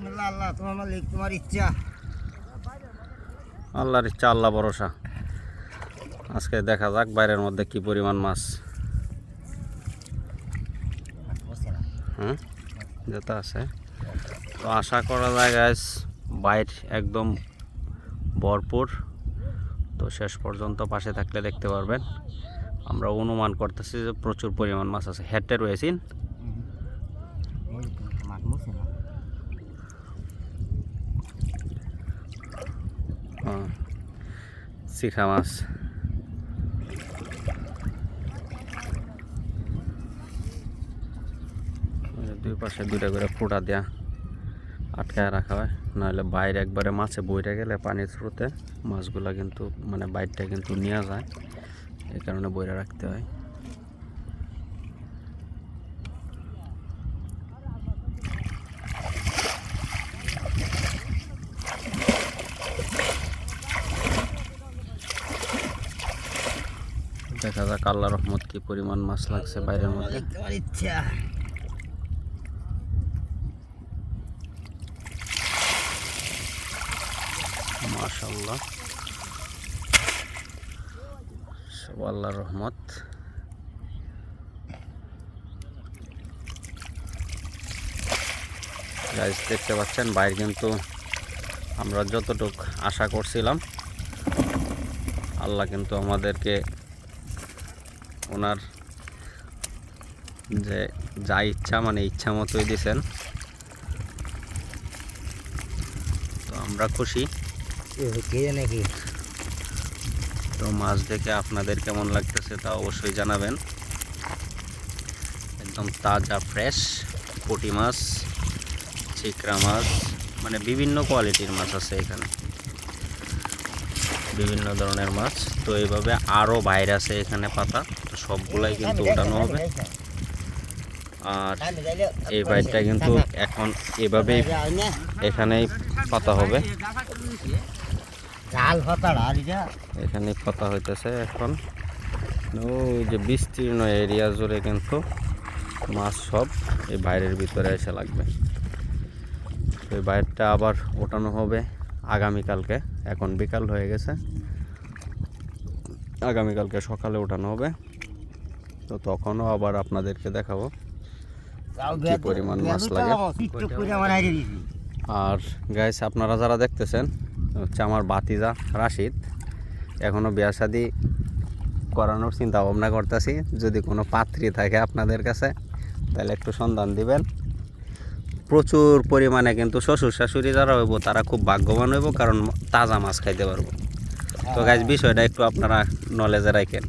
বিসমিল্লাহ, আল্লাহ তোমার মালিক, তোমার ইচ্ছা। আল্লাহর ইচ্ছা, আল্লাহ ভরসা। আজকে দেখা যাক বাইরের মধ্যে কি পরিমাণ মাছ। যেটা আছে তো আশা করা যায় গাইস বাইর একদম ভরপুর। তো শেষ পর্যন্ত পাশে থাকলে দেখতে পারবেন। আমরা অনুমান করতেছি যে প্রচুর পরিমাণ মাছ আছে। হেঁটে রয়েছেন শিখা মাছ। দুই পাশে দুইটা করে ফুটা দেয়া আটকায় রাখা হয়, নাহলে বাইরে একবারে মাছে বইরে গেলে পানির স্রোতে মাছগুলা কিন্তু মানে বাইরটা কিন্তু নেওয়া যায়, এই কারণে বইরে রাখতে হয়। দেখা যাক আল্লাহ রহমত কি পরিমাণ মাছ লাগছে বাইরের মধ্যে। মাশাআল্লাহ, সব আল্লাহর রহমত। গাইস দেখতে পাচ্ছেন বাইরে কিন্তু আমরা যতটুক আশা করছিলাম আল্লাহ কিন্তু আমাদেরকে ওনার যে যা ইচ্ছা মানে ইচ্ছা মতোই দিয়েছেন। তো আমরা খুশি। তো মাছ দেখে আপনাদের কেমন লাগতেছে তা অবশ্যই জানাবেন। একদম তাজা ফ্রেশ পুঁটি মাছ, চিকড়া মাছ, মানে বিভিন্ন কোয়ালিটির মাছ আছে এখানে, বিভিন্ন ধরনের মাছ। তো এইভাবে আরও বাইরে আছে এখানে পাতা, তো সবগুলাই কিন্তু ওঠানো হবে। আর এই বাইরটা কিন্তু এখন এভাবেই এখানেই পাতা হবে, এখানেই পাতা হইতেছে এখন। ওই যে বিস্তীর্ণ এরিয়া জুড়ে কিন্তু মাছ সব এই বাইরের ভিতরে এসে লাগবে। তো এই বাইরটা আবার ওঠানো হবে আগামীকালকে। এখন বিকাল হয়ে গেছে, আগামীকালকে সকালে ওঠানো হবে। তো তখনও আবার আপনাদেরকে দেখাবো কি পরিমাণ মাছ লাগে। আর গাইস আপনারা যারা দেখতেছেন হচ্ছে আমার ভাতিজা রাশিদ, এখনও বিয়া শাদি করানোর চিন্তা ভাবনা করতেছি। যদি কোনো পাত্রী থাকে আপনাদের কাছে তাহলে একটু সন্ধান দিবেন। প্রচুর পরিমাণে কিন্তু শ্বশুর শাশুড়ি যারা হইব তারা খুব ভাগ্যবান হইব, কারণ তাজা মাছ খাইতে পারবো। তো গাইস বিষয়টা একটু আপনারা নলেজে রাখেন।